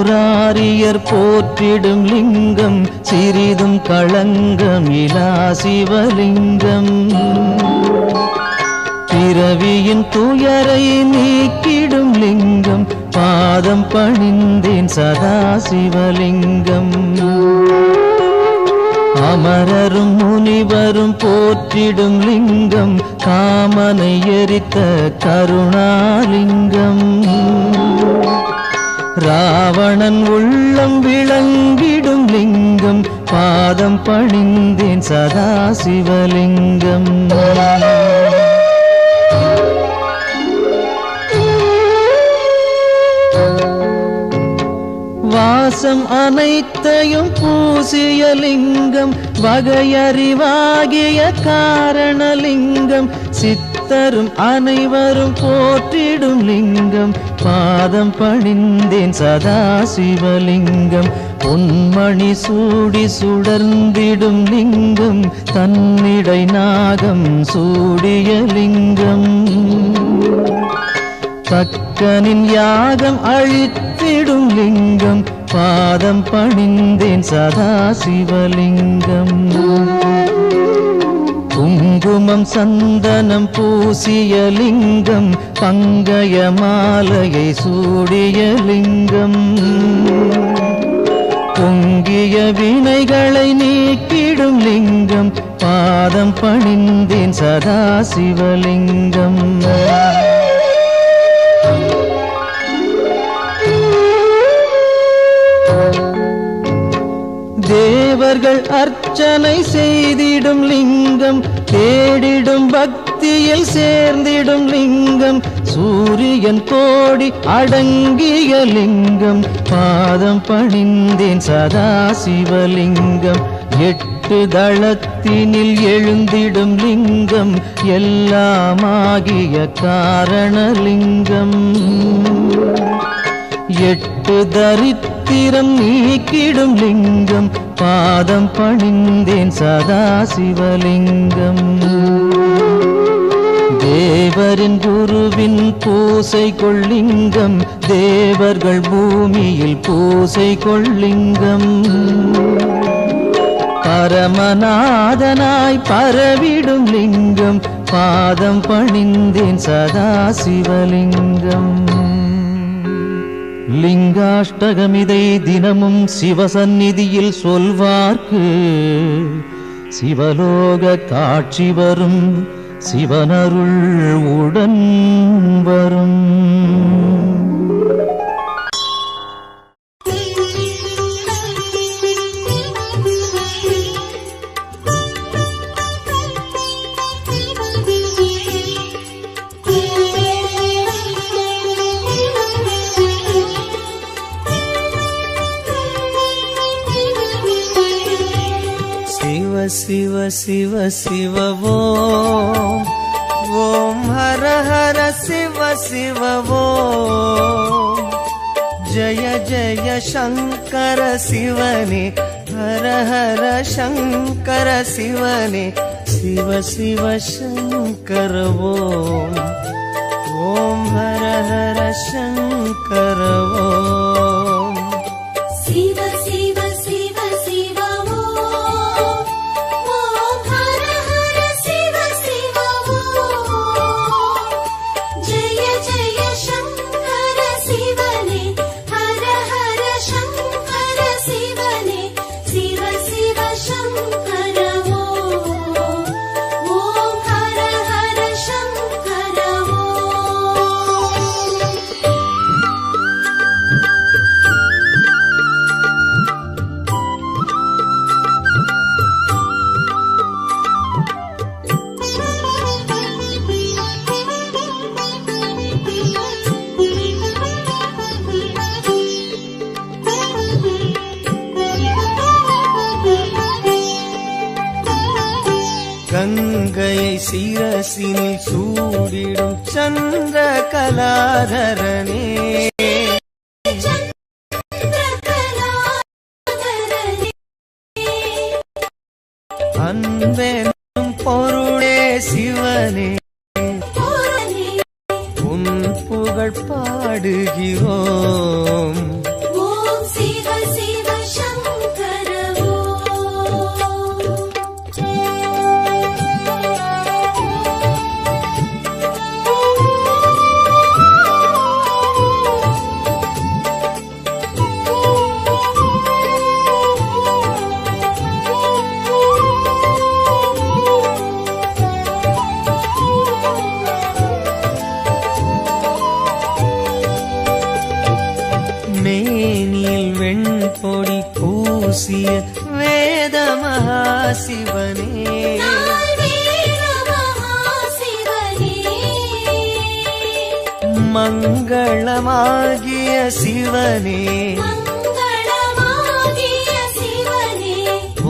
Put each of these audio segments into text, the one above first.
மூராரியர் போற்றிடும் லிங்கம் சிறிதும் களங்கம் இலா சிவலிங்கம். பிறவியின் துயரை நீக்கிடும் லிங்கம் பாதம் பணிந்தேன் சதா சிவலிங்கம். அமரரும் முனிவரும் போற்றிடும் லிங்கம் காமனை எரித்த கருணாலிங்கம். ராவணன் உள்ளம் விளங்கிடும் லிங்கம் பாதம் பணிந்தேன் சதா சிவலிங்கம். வாசம் அனைத்தையும் பூசிய லிங்கம் வகையறிவாகிய காரணலிங்கம். சித்தரும் அனைவரும் போற்றிடும் லிங்கம் பாதம் பணிந்தேன் சதா சிவலிங்கம். பொன்மணி சூடி சுடர்ந்திடும் லிங்கம் தன்னிடை நாகம் சூடிய லிங்கம். தக்கனின் யாகம் அழித்திடும் லிங்கம் பாதம் பணிந்தேன் சதா சிவலிங்கம். குங்குமம் சந்தனம் பூசிய லிங்கம் பங்கய மாலையை சூடிய லிங்கம். பொங்கிய வினைகளை நீக்கிடும் லிங்கம் பாதம் பணிந்தேன் சதா சிவலிங்கம். தேவர்கள் அர்ச்சனை செய்திடும் லிங்கம் தேடிடும் பக்தியில் சேர்ந்திடும் லிங்கம். சூரியன் கோடி அடங்கிய லிங்கம் பாதம் பணிந்தேன் சதா சிவலிங்கம். 8 தளத்தினில் எழுந்திடும் லிங்கம் எல்லாமாகிய காரணலிங்கம். 8 தரித்திரம் நீக்கிடும் லிங்கம் பாதம் பணிந்தேன் சதா சிவலிங்கம். தேவரின் குருவின் பூசை கொள்ளிங்கம் தேவர்கள் பூமியில் பூசை கொள்ளிங்கம். பரமநாதனாய் பரவிடும் லிங்கம் பாதம் பணிந்தேன் சதா சிவலிங்கம். லிங்காஷ்டகமிதை தினமும் சிவசந்நிதியில் சொல்வார்க்கு சிவலோக காட்சி வரும் சிவனருள் உடன் வரும். शिव शिव शिव ओम ओम हर हर शिव शिव ओम जय जय शंकर शिवने हर हर शंकर शिवने शिव शिव शंकर ओम ओम हर हर शंकर ओम शिव शिव शिव शिव ओम हर हर शिव शिव जय जय शंकर शिवने हर हर शंकर शिवने शिव शिव शंकर ओम हर हर शंकर கங்கையை சிரசினில் சூடிடும் சந்திர கலாதரனே அன்பெனும் பொருளே சிவனே உன் புகழ் பாடுகிறோம் வேத மகாசிவனே நால்வேத மகாசிவனே மங்களமாகிய சிவனே மங்களமாகிய சிவனே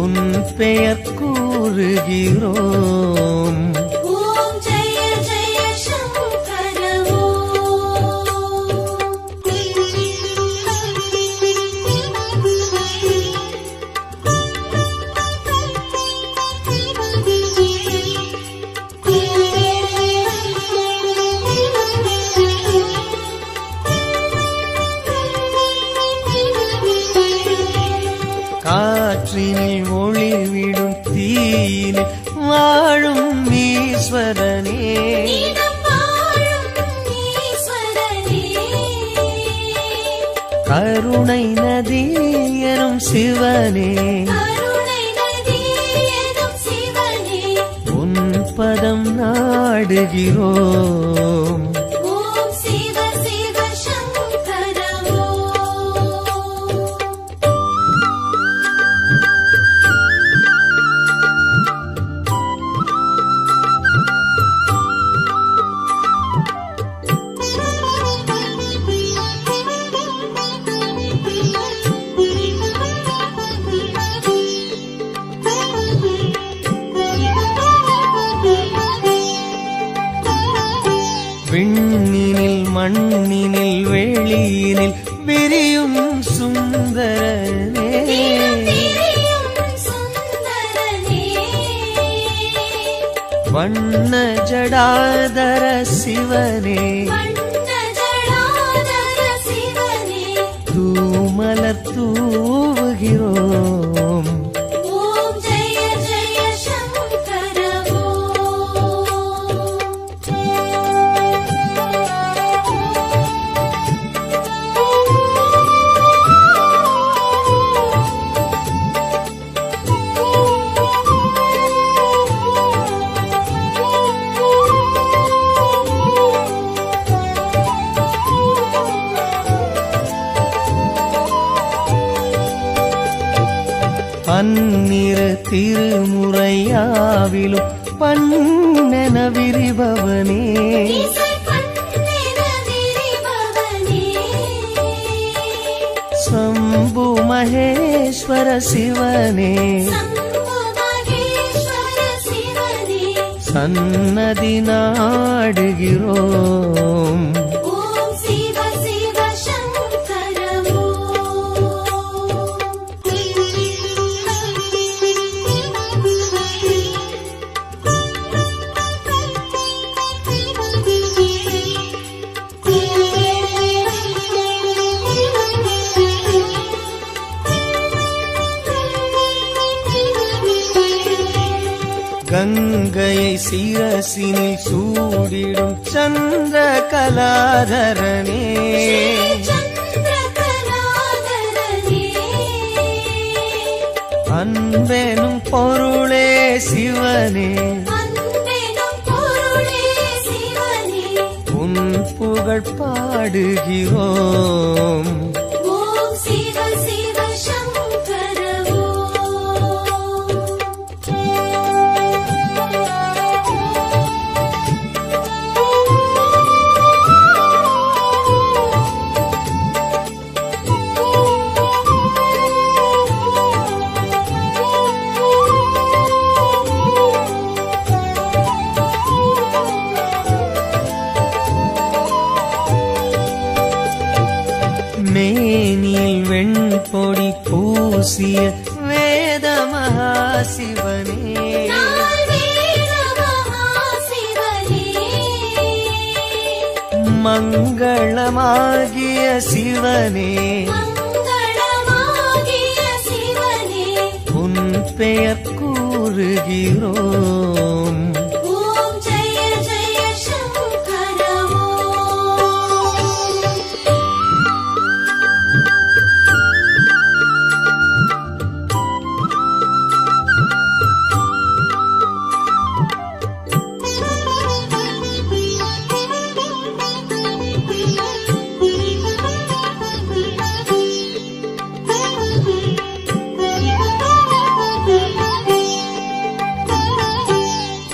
உன் பெயர் கூறுகிறோம். ஓம் ஜெய ஜெய சங்கர காற்றினில் ஒளிவிடும் தீயினில் வாழும் ஈஸ்வரனே நீதம் வாழும் ஈஸ்வரனே கருணை நதி எனும் சிவனே கருணை நதி எனும் சிவனே உன் பதம் நாடுகிறோம். ஓம் சிவ சிவ சங்கர விண்ணினில் மண்ணினில் வெளியினில் விரியும் சுந்தரனே திரியும் சுந்தரனே வண்ண ஜடாதர சிவனே வண்ண ஜடாதர சிவனே தூமலர் தூவுகிறோம். ஓம் ஜெய ஜெய சங்கர பன்னிரு திருமுறையாவிலும் பண்ணென விரிபவனே இசை பண்ணென விரிபவனே சம்பு மகேஸ்வர சிவனே சம்பு மகேஸ்வர சிவனே சன்னதி நாடுகிறோம். ஓம் சிவ சிவ சங்கர கங்கையை சிரசினில் சூடிடும் சந்திர கலாதரனே சந்திரகலாதரனே அன்பெனும் பொருளே சிவனே அன்பெனும் பொருளே சிவனே உன் புகழ் பாடுகிறோம். ஓம் சிவ சிவ சங்கர மேனில் வெண்பொடி பூசிய வேத மகாசிவனே நால்வேத மகாசிவனே மங்களமாகிய சிவனே மங்களமாகிய சிவனே உன் பெயர் கூறுகிறோம். ஓம் ஜெய ஜெய சங்கர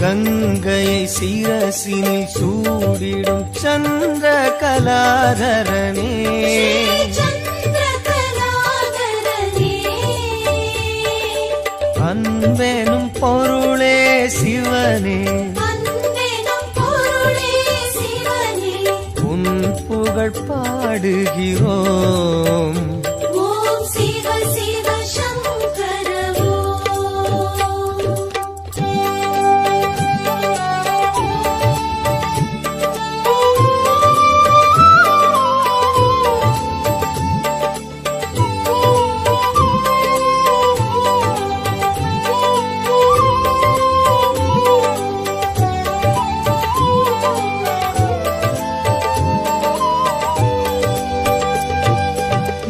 கங்கையை சிரசினில் சூடிடும் சந்திர கலாதரனே சந்திரகலாதரனே அன்பெனும் பொருளே சிவனே அன்பெனும் பொருளே சிவனே உன் புகழ் பாடுகிறோம் ஓம் சிவ சிவ சங்கர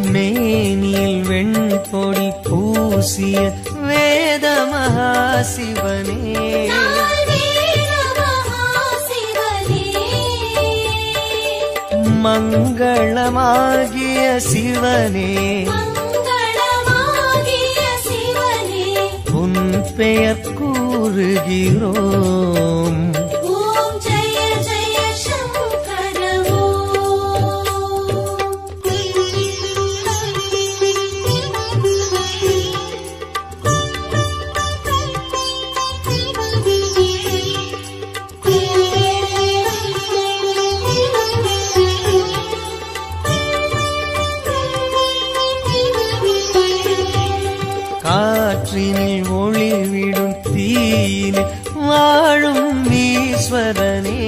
மேனியில் வெண்பொடி பூசிய வேத மகாசிவனே மங்களமாகிய சிவனே உன் பெயர் கூறுகிறோம் ஓம் ஜெய ஜெய சங்கர காற்றினில் ஒளிவிடும் தீயினில் வாழும் ஈஸ்வரனே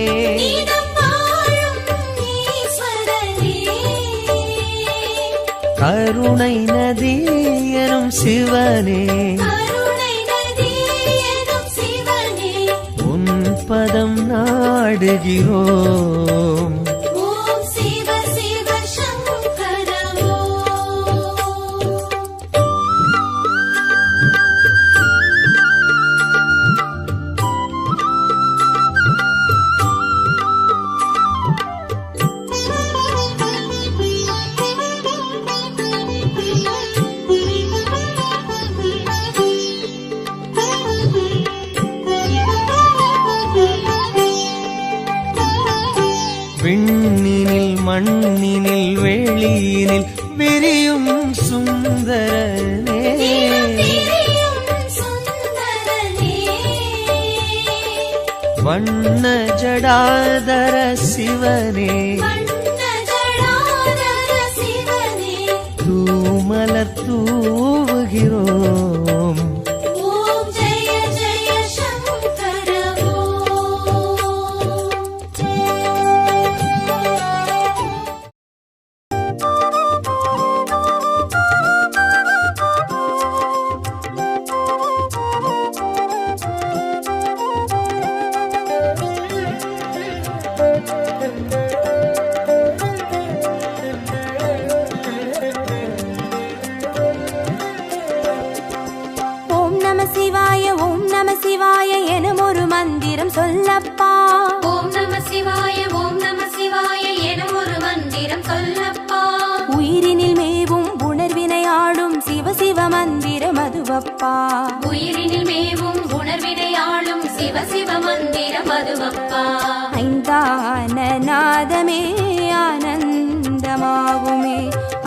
கருணை நதி எனும் சிவனே உன் பதம் நாடுகிறோம் ஓம் சிவ சிவ சங்கர விண்ணினில் மண்ணினில் வெளியினில் விரியும் சுந்தரனே வண்ண ஜடாதர சிவனே தூமலர் தூவுகிறோம் ஓம் ஜெய ஜெய சங்கர ஓம் நம சிவாய எனும் ஒரு மந்திரம் சொல்லப்பா ஓம் நம சிவாய எனும் ஒரு மந்திரம் சொல்லப்பா உயிரினில் மேவும் உணர்வினை ஆளும் சிவ சிவ மந்திரம் அதுவப்பா உயிரினில் மேவும் உணர்வினை ஆளும் சிவ சிவ மந்திரம் அதுவப்பா ஐந்தான நாதமே ஆனந்தமாகுமே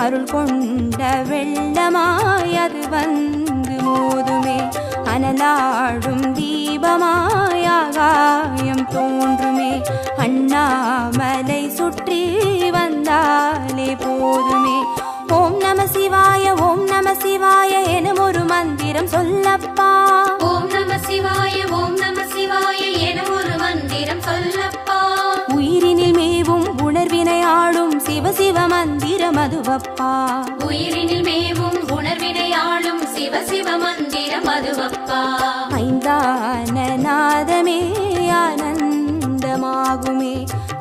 அருள் கொண்ட வெள்ளமாய் அது வந்து மோதுமே அனலாடும் தீபமாய் ஆகாயம் தோன்றுமே அண்ணாமலை சுற்றி வந்தாலே போதுமே ஓம் நம சிவாய எனும் ஒரு மந்திரம் சொல்லப்பா ஓம் நம சிவாய எனும் ஒரு மந்திரம் சொல்லப்பா உயிரினில் மேவும் உணர்வினை ஆளும் சிவ சிவ மந்திரம் அதுவப்பா உயிரினில் மேவும் உணர்வினை ஆளும் சிவ சிவ மந்திரம் அதுவப்பா ஐந்தான நாதமே ஆனந்தமாகுமே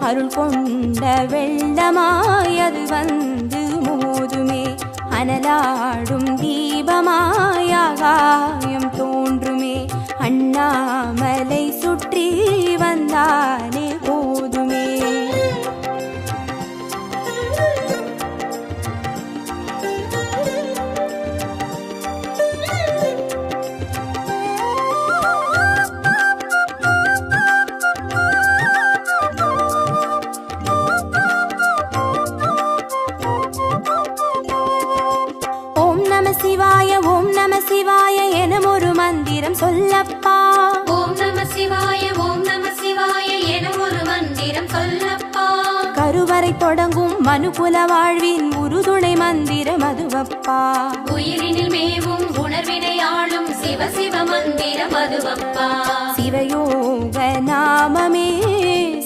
அருள் கொண்ட வெள்ளமாய் அது வந்து மோதுமே அனலாடும் தீபமாய் ஆகாயம் தோன்றுமே அண்ணாமலை சுற்றி வந்தாலே போதுமே சொல்லப்பா. ஓம் நம சிவாய ஓம் நம சிவாய என ஒரு மந்திரம் சொல்லப்பா. கருவறை தொடங்கும் மனுகுல வாழ்வின் உறுதுணை மந்திரம் அதுவப்பா. உயிரினில் மேவும் உணர்வினை ஆளும் சிவ சிவ மந்திரம் அதுவப்பா. சிவயோக நாமமே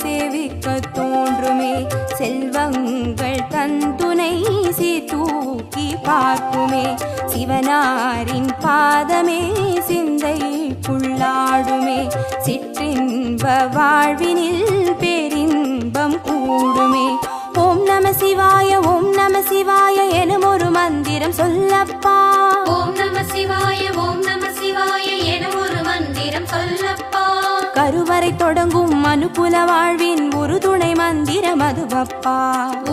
சேவிக்க தோன்றுமே, செல்வங்கள் தந்துணை சீர்தூக்கி பார்க்குமே. சிவனாரின் பாதமே சிந்தைக்குள்ளாடுமே, சிற்றின்ப வாழ்வினில் பேரின்பம் கூடுமே. ஓம் நம சிவாய ஓம் நம சிவாய எனும் ஒரு மந்திரம் சொல்லப்பா. ஓம் நம சிவாய ஓம் நம சிவாய என ஒரு மந்திரம் சொல்லப்பா. கருவறை தொடங்கும் மனுகுல வாழ்வின் உறுதுணை மந்திரம் அதுவப்பா.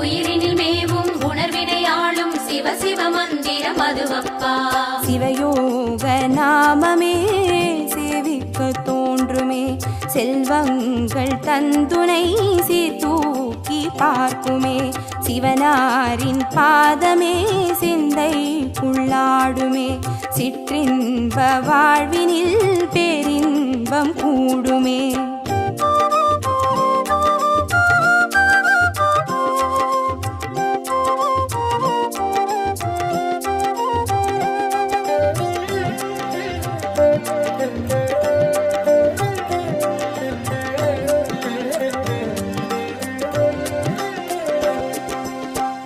உயிரினில் மேவும் உணர்வினை ஆளும் சிவ சிவ மந்திரம் அதுவப்பா. சிவயோக நாமமே சேவிக்க தோன்றுமே, செல்வங்கள் தந்துணை சீர்தூக்கி பார்க்குமே. சிவனாரின் பாதமே சிந்தைக்குள்ளாடுமே, சிற்றின்ப வாழ்வினில் பேரின்பம் கூடுமே.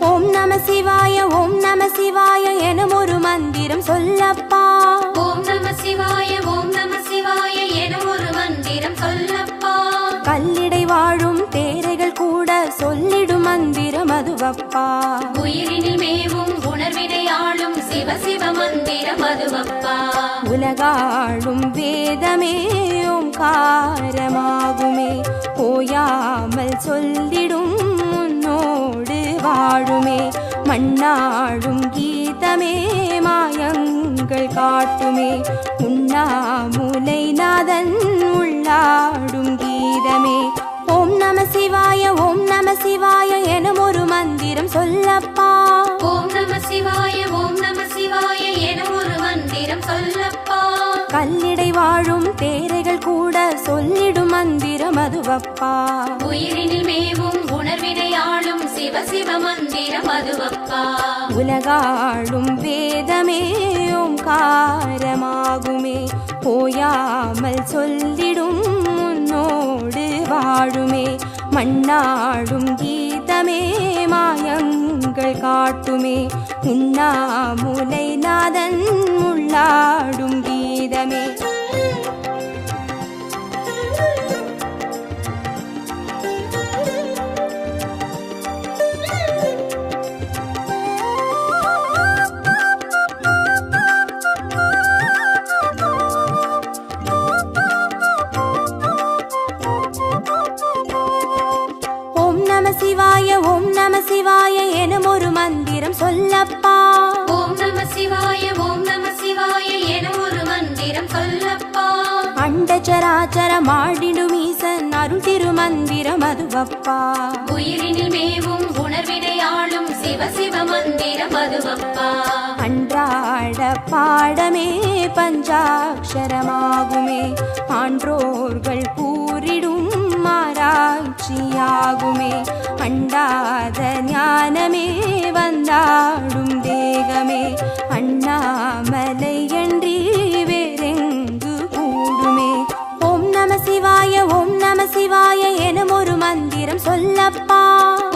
ஓம் நம சிவாய ஓம் நம சிவாய எனும் ஒரு மந்திரம் சொல்லப்பா. ஓம் நம சிவாய ஓம் நம சிவாய என ஒரு மந்திரம் சொல்லப்பா. கல்லிடை வாழும் தேரைகள் கூட சொல்லிடும் மந்திரம் அதுவப்பா. உயிரினில் மேவும் உணர்வினை ஆளும் சிவ சிவ மந்திரம் அதுவப்பா. உலகாளும் வேதமே ஓங்காரமாகுமே, ஓயாமல் சொல்லிடும் உன்னோடு வாழுமே. மண்ணாடும் கீதமே மாயங்கள் காட்டுமே, உண்ணாமுலை நாதன் உள்ளாடும் கீதமே. ஓம் நம சிவாய ஓம் நம சிவாய எனும் ஒரு மந்திரம் சொல்லப்பா. ஓம் நம சிவாய ஓம் நம சிவாய என ஒரு மந்திரம் சொல்லப்பா. கல்லிடை வாழும் தேரைகள் கூட சொல்லிடும் மந்திரம் அதுவப்பா. உயிரினில் மேவும் உணர்வினை ஆளும் சிவ சிவ மந்திரம் அதுவப்பா. உலகாளும் வேதமே ஓங்காரமாகுமே, ஓயாமல் சொல்லிடும் உன்னோடு வாழுமே. மண்ணாடும் கீதமே மாயங்கள் காட்டுமே, உண்ணாமுலை நாதன் உள்ளாடும் கீதமே. ஓம் நம சிவாய ஓம் நம சிவாய எனும் ஒரு மந்திரம் சொல்லப்பா. ஓம் நம சிவாய ஓம் நம சிவாய என ஒரு மந்திரம் சொல்லப்பா. அண்டச்சராச்சர மாடிடும் ஈசன் அருள் திருமந்திரம் அதுவப்பா. உயிரினில் மேவும் உணர்வினை ஆளும் சிவ சிவ மந்திரம் அதுவப்பா. அன்றாட பாடமே பஞ்சாட்சரமாகுமே, ஆன்றோர்கள் கூறிடும் ஆராய்ச்சியாகுமே. அண்டாத ஞானமே வந்தாடும் தேகமே, அண்ணாமலை என்றி வேறெங்கு கூடுமே. ஓம் நம சிவாய ஓம் நம சிவாய எனும் ஒரு மந்திரம் சொல்லப்பா.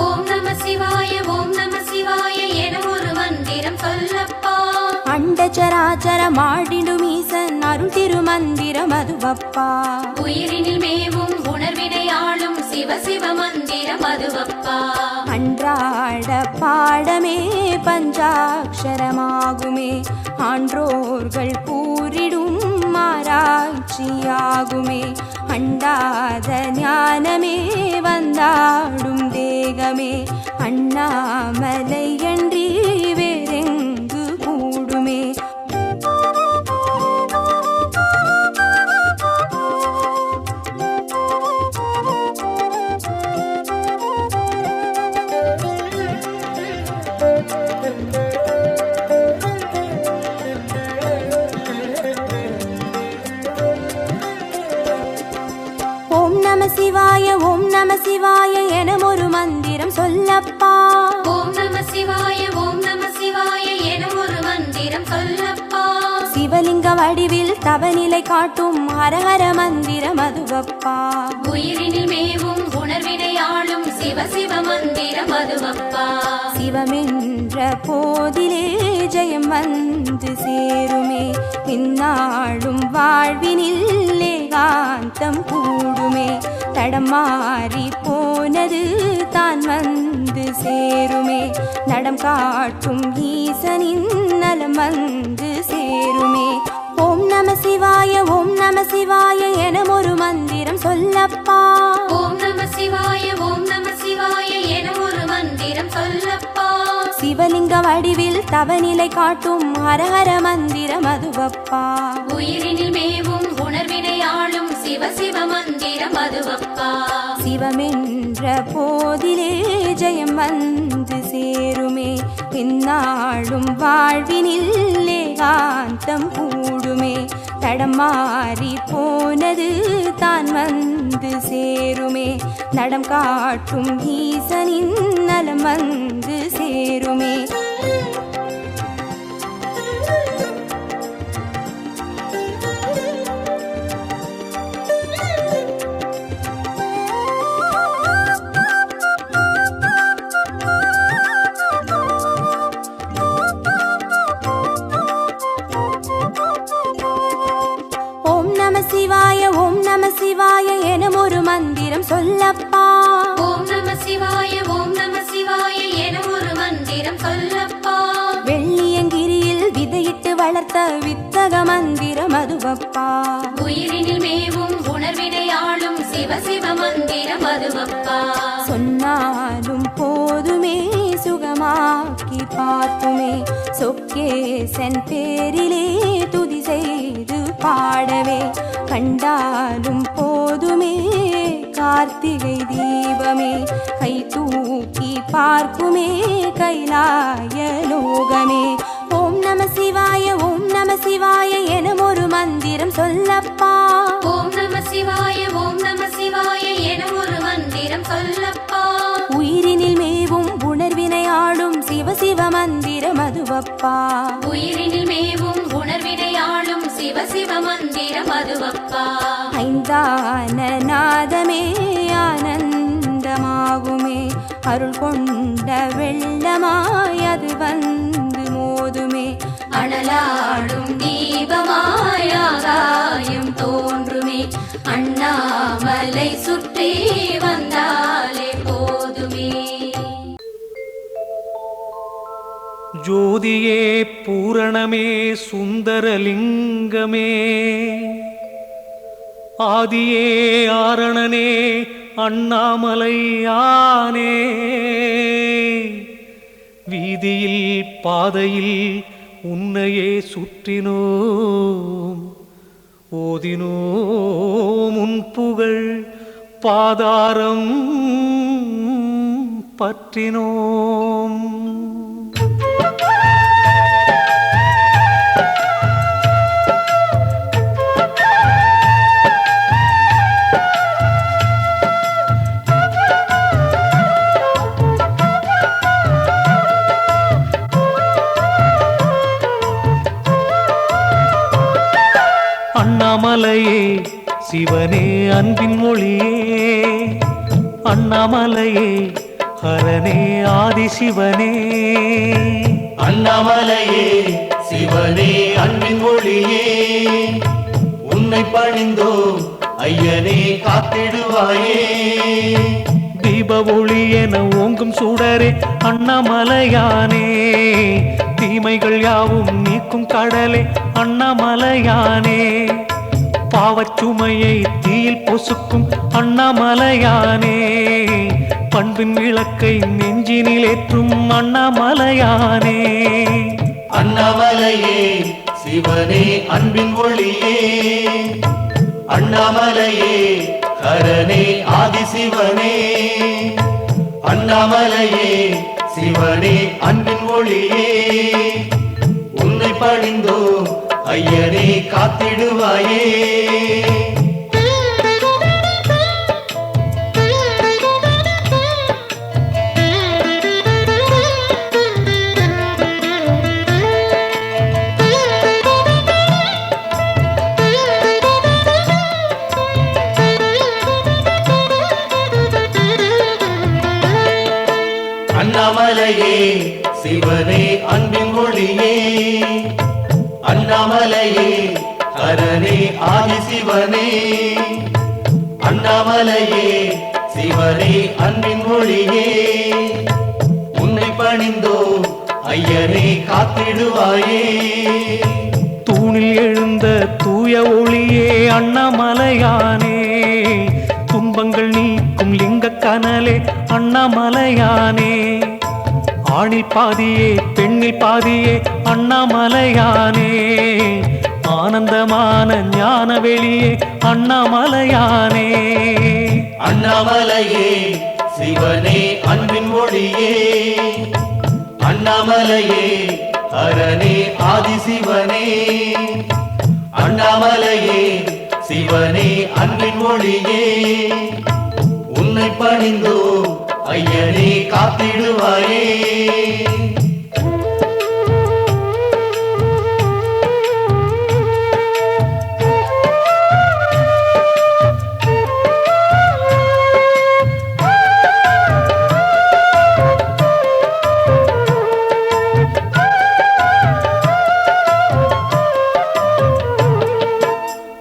ஓம் நம சிவாய ஓம் நம சிவாய என ஒரு மந்திரம் சொல்லப்பா. அண்டச்சராச்சர மாடிடும் ஈசன் அருள் திருமந்திரம் அதுவப்பா. உயிரினில் மேவும் உணர்வினை ஆளும் சிவ சிவ மந்திரம் அதுவப்பா. அன்றாட பாடமே பஞ்சாட்சரமாகுமே, ஆன்றோர்கள் கூறிடும் ஆராய்ச்சியாகுமே. அண்டாத ஞானமே வந்தாடும் தேகமே, அண்ணாமலை என்றி வேறெங்கு கூடுமே. சிவாய ஓம் நம சிவாய எனும் ஒரு மந்திரம் சொல்லப்பா. ஓம் நம சிவாய ஓம் நம சிவாய எனும் ஒரு மந்திரம் சொல்லப்பா. சிவலிங்க வடிவில் தவநிலை காட்டும் ஹரஹர மந்திரம் அதுவப்பா. உயிரினில் மேவும் உணர்வினை ஆளும் சிவ சிவ மந்திரம் அதுவப்பா. சிவமென்ற போதிலே ஜெயம் வந்து சேருமே, பின்னாளும் வாழ்வினில் ஏகாந்தம் கூடுமே. தடம் மாறி போனது தான் வந்து சேருமே, நடம் காட்டும் ஈசனின் நலம் வந்து சேருமே. ஓம் நம சிவாய ஓம் நம சிவாய எனும் ஒரு மந்திரம் சொல்லப்பா. ஓம் நம சிவாய ஓம் நம சிவாய எனும் ஒரு மந்திரம் சொல்லப்பா. சிவலிங்க வடிவில் தவநிலை காட்டும் ஹரஹர மந்திரம் அதுவப்பா. உயிரினில் மேவும் உணர்வினை ஆளும் சிவ சிவ மந்திரம் அதுவப்பா. சிவமென்ற போதிலே ஜெயம் வந்து சேருமே, பின்னாளும் வாழ்வினில் ஏகாந்தம் கூடுமே. தடம் மாறி போனது தான் வந்து சேருமே, நடம் காட்டும் ஈசனின் நலம் வந்து சேருமே. சிவாய ஓம் நம சிவாய எனும் ஒரு மந்திரம் சொல்லப்பா. ஓம் நம சிவாய ஓம் நம சிவாய எனும் ஒரு மந்திரம் சொல்லப்பா. வெள்ளியங்கிரியில் விதையிட்டு வளர்த்த வித்தக மந்திரம் அதுவப்பா. உயிரினில் மேவும் உணர்வினை ஆளும் சிவ சிவ மந்திரம் அதுவப்பா. சொன்னாலும் போதுமே சுகமாக்கி பார்த்துமே, சொக்கேசன் பேரிலே துதி செய்து பாடவே. கண்டாலும் போதுமே கார்த்திகை தீபமே, கை தூக்கி பார்க்குமே கைலாய லோகமே. ஓம் நம சிவாய ஓம் நம சிவாய எனும் ஒரு மந்திரம் சொல்லப்பா. ஓம் நம சிவாய ஓம் நம சிவாய எனும் ஒரு மந்திரம் சொல்லப்பா. உயிரினில் மேவும் உணர்வினை ஆளும் சிவ சிவ மந்திரம் அதுவப்பா. உயிரினில் மேவும் உணர்வினை ஆளும் சிவ சிவ மந்திரம் அதுவப்பா. ஐந்தான நாதமே ஆனந்தமாகுமே, அருள் கொண்ட வெள்ளமாய் அது வந்து மோதுமே. அனலாடும் தீபமாய் ஆகாயம் தோன்றுமே, அண்ணாமலை சுற்றி வந்தாலே போதுமே. ஜோதியே பூரணமே சுந்தரலிங்கமே, ஆதியே ஆரணனே அண்ணாமலையானே. வீதியில் பாதையில் உன்னையே சுற்றினோம், ஓதினோம் உன் புகழ் பாதாரம் பற்றினோம். அண்ணாமலையே சிவனே அன்பின் மொழியே, அண்ணாமலையே ஹரனே ஆதிசிவனே. அண்ணாமலையே சிவனே அன்பின் மொழியே, உன்னை பணிந்தோம் ஐயனே காத்திடுவாயே. தீப ஒளி என ஓங்கும் சுடரே அண்ணாமலையானே, தீமைகள் யாவும் நீக்கும் கடலே அண்ணாமலையானே. பாவச்சுமையை தீயில் பொசுக்கும் அண்ணாமலையானே, பண்பின் விளக்கை நெஞ்சினில் ஏற்றும் அண்ணாமலையானே. அண்ணாமலையே சிவனே அன்பின் ஒளியே, அண்ணாமலையே ஹரனே ஆதிசிவனே. அண்ணாமலையே சிவனே அன்பின் ஒளியே, உன்னை பணிந்தோம் ஐயனே காத்திடுவாயே. அண்ணாமலையே சிவனே அன்பின் ஒளியே அண்ணாமலையே ஹரனே ஆதிசிவனே அண்ணாமலையே சிவனே அன்பின் ஒளியே உன்னை பணிந்தோ ஐயனே காத்திடுவாயே தூணில் எழுந்த தூய ஒளியே அண்ணாமலையானே துன்பங்கள் நீக்கும் லிங்க கனலே அண்ணாமலையானே ஆணில் பாதியே பெண்ணில் பாதியே அண்ணாமலையானே ஆனந்தமான ஞான வெளியே அண்ணாமலையானே அண்ணாமலையே சிவனே அன்பின் ஒளியே அண்ணாமலையே ஹரனே ஆதிசிவனே அண்ணாமலையே சிவனே அன்பின் ஒளியே உன்னை பணிந்தோ ஐயனே காத்திடுவாயே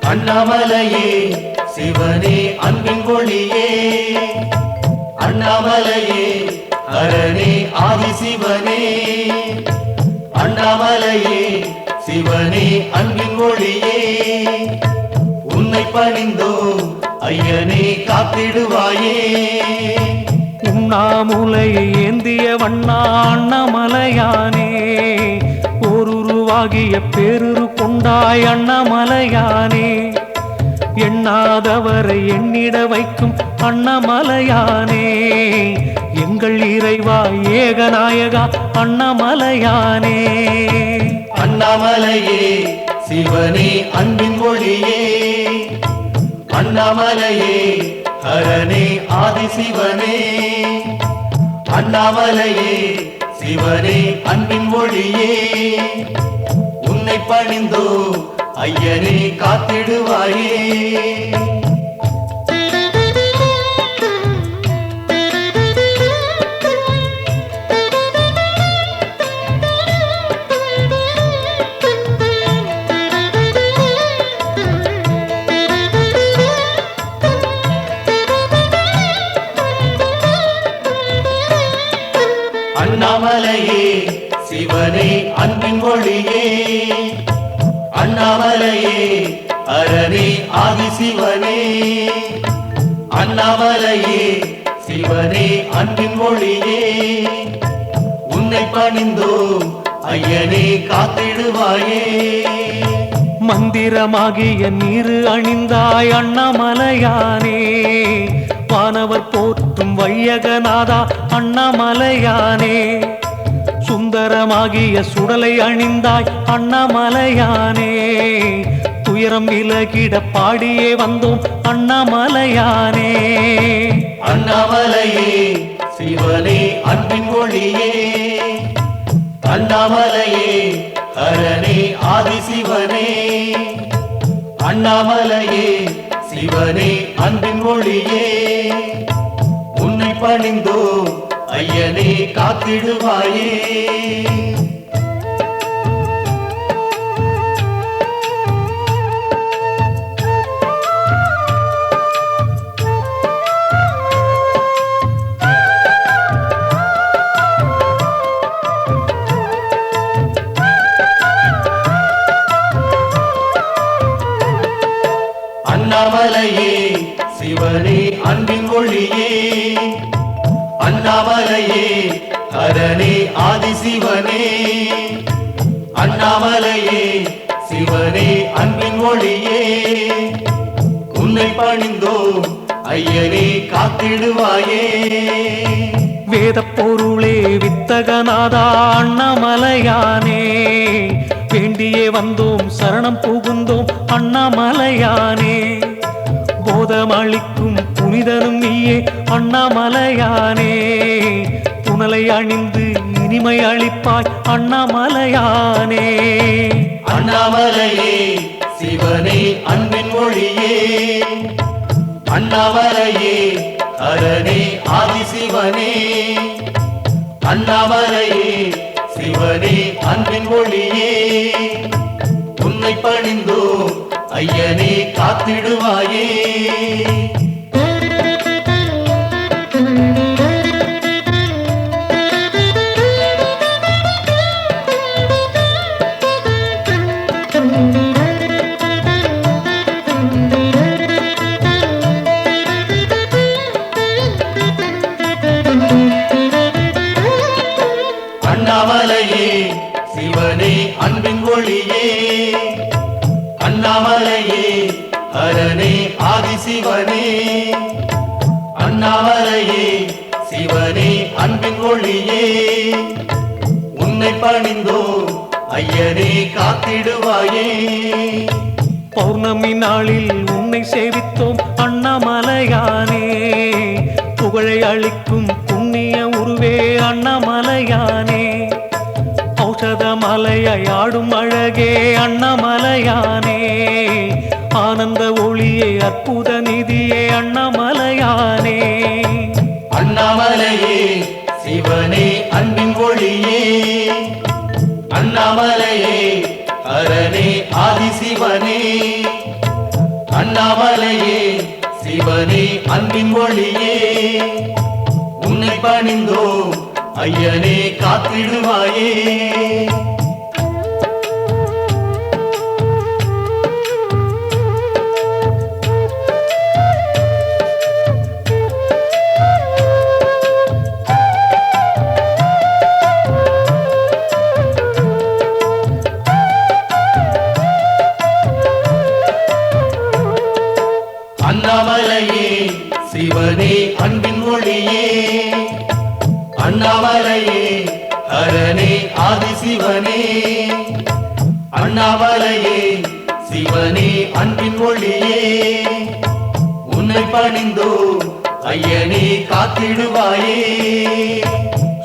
அண்ணாமலையே சிவனே அன்பின் ஒளியே அண்ணாமலையே ஹரனே ஆதிசிவனே அண்ணாமலையே சிவனே அன்பின் ஒளியே உன்னை பணிந்தோ ஐயனே காத்திடுவாயே உண்ணாமுலையை ஏந்திய வண்ணா அண்ணாமலையானே ஓருருவாகிய பேருரு கொண்டாய் அண்ணாமலையானே எண்ணாதவரை எண்ணிட வைக்கும் அண்ணாமலையானே எங்கள் இறைவா ஏகநாயகா அண்ணாமலையானே அண்ணாமலையே சிவனே அன்பின் ஒளியே அண்ணாமலையே ஹரனே ஆதிசிவனே அண்ணாமலையே சிவனே அன்பின் ஒளியே உன்னை பணிந்தோ ஐயனே காத்திடுவாயே அண்ணாமலையே சிவனே அன்பின் ஒளியே அண்ணாமலையே ஹரனே ஆதிசிவனே அண்ணாமலையே சிவனே அன்பின் ஒளியே உன்னை பணிந்தோ ஐயனே காத்திடுவாயே மந்திரமாகிய நீரு அணிந்தாய் அண்ணாமலையானே வானவர் போற்றும் வையகநாதா அண்ணாமலையானே சுந்தரமாகிய சுடலை அணிந்தாய் அண்ணாமலையானே துயரம் விலகிட பாடியே வந்தோம் அண்ணாமலையானே அண்ணாமலையே சிவனே அன்பின் ஒளியே அண்ணாமலையே ஹரனே ஆதிசிவனே அண்ணாமலையே சிவனே அன்பின் ஒளியே உன்னை பணிந்தோ ஐயனே காத்திடுவாயே அண்ணாமலையே சிவனே அன்பின் ஒளியே அண்ணாமலையே ஹரனே ஆதிசிவனே அண்ணாமலையே சிவனே அன்பின் ஒளியே உன்னை பணிந்தோ ஐயனே காத்திடுவாயே வேத பொருளே வித்தகநாதா அண்ணாமலையானே வேண்டியே வந்தோம் சரணம் புகுந்தோம் அண்ணாமலையானே போதமளிக்கும் புனிதனும் நீயே அண்ணாமலையானே புனலை அணிந்து இனிமை அளிப்பாய் அண்ணாமலையானே அண்ணாமலையே சிவனே அன்பின் ஒளியே அண்ணாமலையே ஹரனே ஆதிசிவனே அண்ணாமலையே சிவனே அன்பின் ஒளியே உன்னை பணிந்தோம் ஐயனே காத்திடுவாயே அண்ணாமலையே சிவனே அன்பின் ஒளியே அண்ணாமலையே ஹரனே ஆதிசிவனே அண்ணாமலையே சிவனே அன்பின் ஒளியே உன்னை பணிந்தோம் ஐயனே காத்திடுவாயே பௌர்ணமி நாளில் உன்னை சேவித்தோம் அண்ணாமலையானே புகழை அளிக்கும் புண்ணிய உருவே அண்ணாமலையானே ஔஷத மலையை ஆடும் அழகே அண்ணாமலையானே ஆனந்த ஒளியே அற்புத நிதியே அண்ணாமலையானே அண்ணாமலையே சிவனே அன்பின் ஒளியே அண்ணாமலையே ஹரனே ஆதிசிவனே அண்ணாமலையே சிவனே அன்பின் ஒளியே உன்னை பணிந்தோம் ஐயனே காத்திடுவாயே அண்ணாமலையே சிவனே அன்பின் ஒளியே அண்ணாமலையே ஹரனே ஆதிசிவனே அண்ணாமலையே சிவனே அன்பின் ஒளியே உன்னை பணிந்தோம் ஐயனே காத்திடுவாயே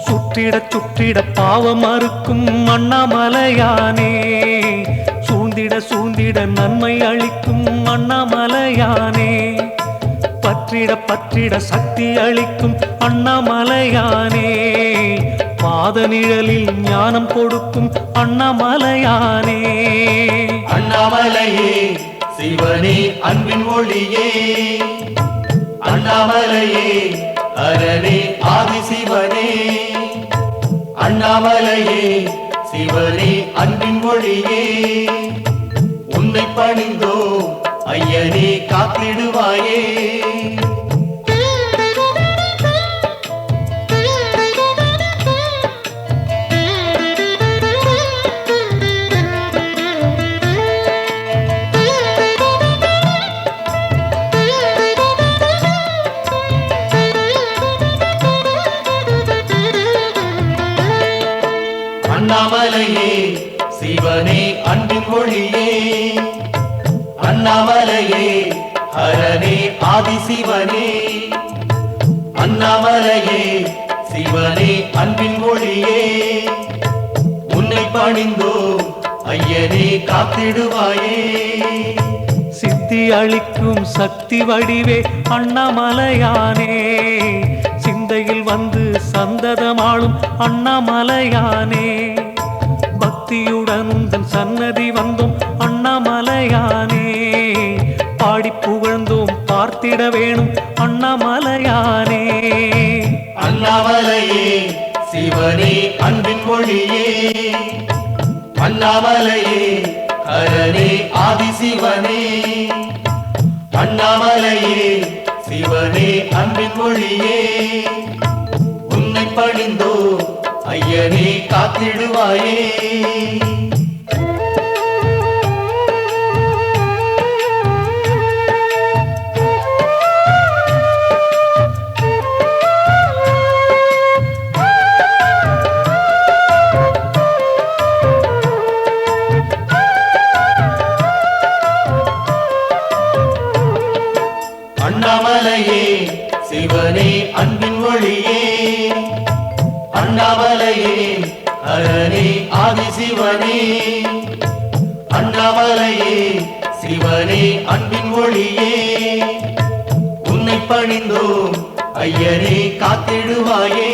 சுற்றிட சுற்றிட பாவம் அறுக்கும் அண்ணாமலையானே சூழ்ந்திட சூழ்ந்திட நன்மை அளிக்கும் அண்ணாமலையானே பற்றிட பற்றிட சக்தி அளிக்கும் அண்ணாமலையானே பாத நிழலில் ஞானம் கொடுக்கும் அண்ணாமலையானே அண்ணாமலையே சிவனே அன்பின் ஒளியே அண்ணாமலையே ஹரனே ஆதிசிவனே அண்ணாமலையே சிவனே அன்பின் ஒளியே உன்னை பணிந்தோம் ஐயனே காத்திடுவாயே அண்ணாமலையே சிவனே அன்பின் ஒளியே அண்ணாமலையே ஹரனே ஆதிசிவனே அண்ணாமலையே சிவனே அன்பின் ஒளியே உன்னை பணிந்தோம் ஐயனே காத்திடுவாயே சித்தி அளிக்கும் சக்தி வடிவே அண்ணாமலையானே சிந்தையில் வந்து சந்ததமாளும் அண்ணாமலையானே பக்தியுடன் உந்தன் சன்னதி வந்தோம் அண்ணாமலையானே பாடி புகழ்ந்தோம் பார்த்திட வேணும் அண்ணாமலையானே அண்ணாமலையே சிவனே அன்பின் ஒளியே அண்ணாமலையே ஹரனே ஆதிசிவனே அண்ணாமலையே சிவனே அன்பின் ஒளியே உன்னை பணிந்தோம் ஐயனே காத்திடுவாயே அண்ணாமலையே சிவனே அன்பின் ஒளியே அண்ணாமலையே ஹரனே ஆதிசிவனே அண்ணாமலையே சிவனே அன்பின் ஒளியே உன்னை பணிந்தோம் ஐயனே காத்திடுவாயே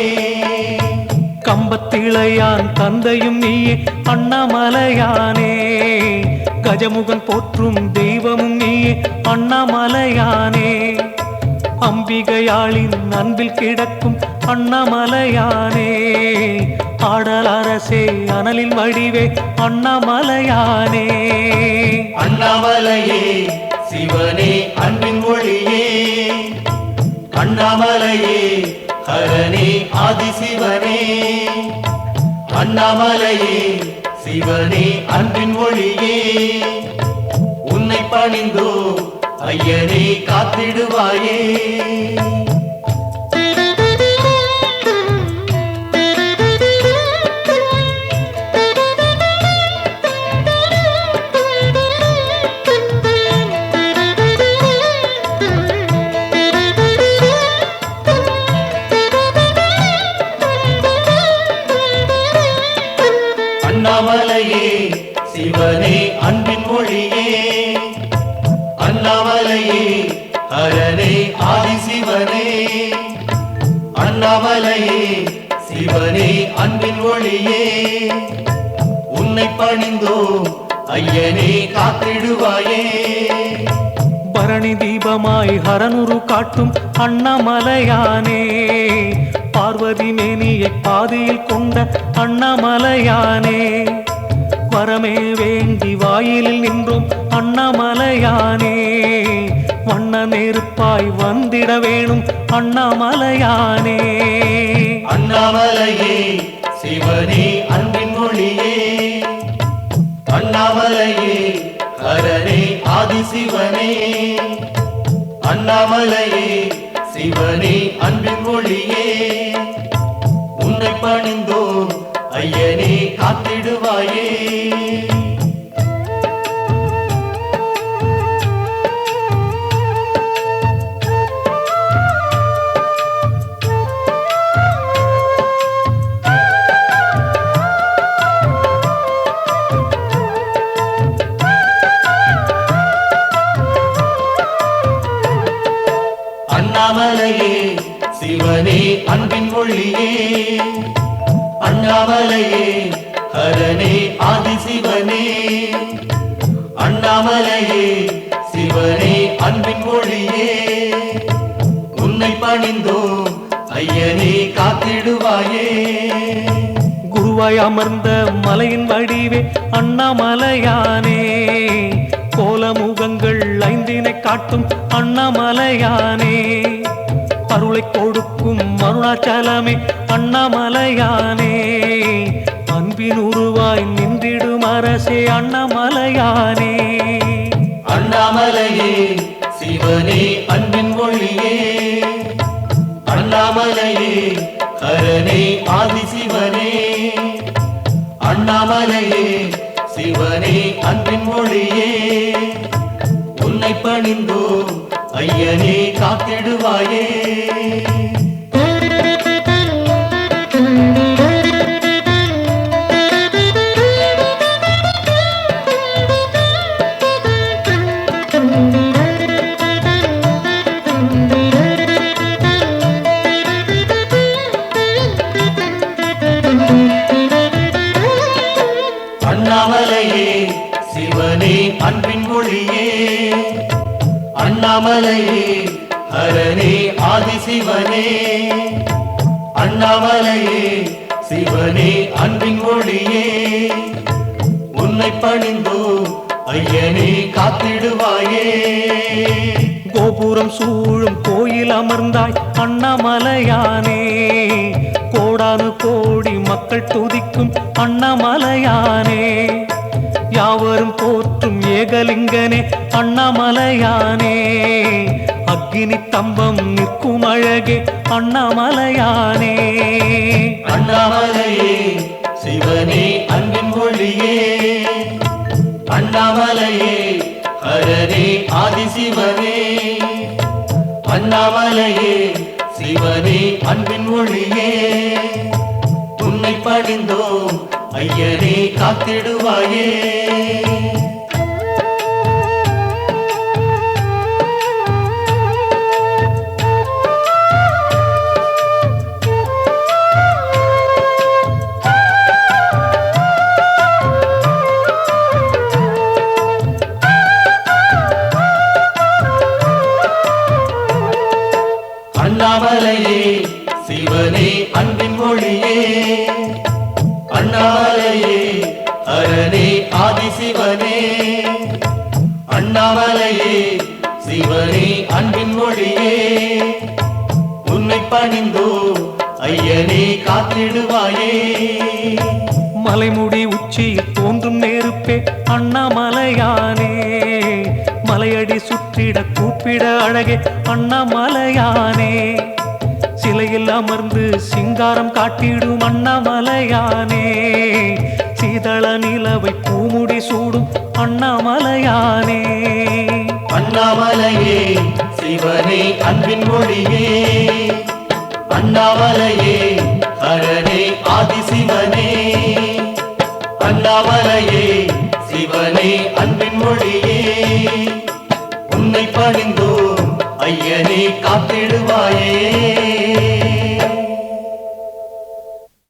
கம்பத்திளையான் தந்தையும் நீயே அண்ணாமலையானே கஜமுகன் போற்றும் தெய்வமும் நீயே அண்ணாமலையானே அம்பிகையாளின் அன்பில் கிடக்கும் அண்ணாமலையானே ஆடல் அரசே அனலின் வடிவே அண்ணாமலையானே அண்ணாமலையே சிவனே அன்பின் ஒளியே அண்ணாமலையே ஹரனே ஆதிசிவனே அண்ணாமலையே சிவனே அன்பின் ஒளியே உன்னை பணிந்தோ ஐயனே காத்திடுவாயே அண்ணாமலையே சிவனே அன்பின் மொழியே அண்ணாமலையே ஹரனே ஆதிசிவனே அண்ணாமலையே சிவனே அன்பின் ஒளியே உன்னை பணிந்தோ ஐயனே காத்திடுவாயே பரணி தீபமாய் ஹரனுரு காட்டும் அண்ணாமலையானே பார்வதி மேனியை பாதியில் கொண்ட அண்ணாமலையானே வரமே வேண்டி வாயிலில் நின்றோம் அண்ணாமலையானே வண்ண நெருப்பாய் வந்திட வேணும் அண்ணாமலையானே அண்ணாமலையே சிவனே அன்பின் மொழியே அண்ணாமலையே ஹரனே ஆதிசிவனே அண்ணாமலையே சிவனே அன்பின் மொழியே உன்னை பணிந்தோ ஐயனே காத்திடுவாயே அண்ணாமலையே சிவனே அன்பின் ஒளியே அண்ணாமலையே ஹரனே ஆதிசிவனே அண்ணாமலையே சிவனே அன்பின் ஒளியே உன்னை பணிந்தோ ஐயனே காத்திடுவாயே குருவாய் அமர்ந்த மலையின் வடிவே அண்ணாமலையானே கோலமுகங்கள் ஐந்தினை காட்டும் அண்ணாமலையானே அருளை கொடுக்கும் அருணாச்சலமே அண்ணாமலையானே அன்பின் உருவாய் நின்றிடும் அரசே அண்ணாமலையானே அண்ணாமலையே சிவனே அன்பின் ஒளியே அண்ணாமலையே ஹரனே ஆதிசிவனே அண்ணாமலையே சிவனே அன்பின் மொழியே உன்னை பணிந்தோ ஐயனே காத்திடுவாயே அண்ணாமலையே சிவனே அன்பின் மொழியே அண்ணாமலையே ஹரனே ஆதிசிவனே அண்ணாமலையே சிவனே அன்பின் மொழியே உன்னை பணிந்தோ ஐயனே காத்திடுவாயே கோபுரம் சூழும் கோயில் அமர்ந்தாய் அண்ணாமலையானே கோடானு கோடி மக்கள் துதிக்கும் அண்ணாமலையானே யாவரும் போற்றும் ஏகலிங்கனே அண்ணாமலையானே அக்கினி தம்பம் நிற்கும் அழகே அண்ணாமலையானே அண்ணாமலையே சிவனே அன்பின் மொழியே அண்ணாமலையே ஹரனே ஆதிசிவனே அண்ணாமலையே சிவனே அன்பின் மொழியே உன்னை பணிந்தோ ஐயனே காத்திடுவாயே அண்ணாமலையே சிவனே அன்பின் மொழியே அண்ணாமலையே ஹரனே ஆதிசிவனே அண்ணாமலையே சிவனே அன்பின் மொழியே உன்னை பணிந்தோ ஐயனே காத்திடுவாயே மலைமுடி உச்சியில் தோன்றும் நெருப்பே அண்ணாமலையானே மலையடி சுற்றிட கூப்பிட அழகே அண்ணாமலையானே சிலையில் அமர்ந்து சிங்காரம் காட்டிடும் அண்ணாமலையானே சீதள நிலவை பூமுடி சூடும் அண்ணாமலையானே அண்ணாமலையே சிவனே அன்பின் மொழியே அண்ணாமலையே ஹரனே ஆதிசிவனே அண்ணாமலையே சிவனே அன்பின் மொழியே உன்னை பணிந்தோ ஐயனே காத்திடுவாயே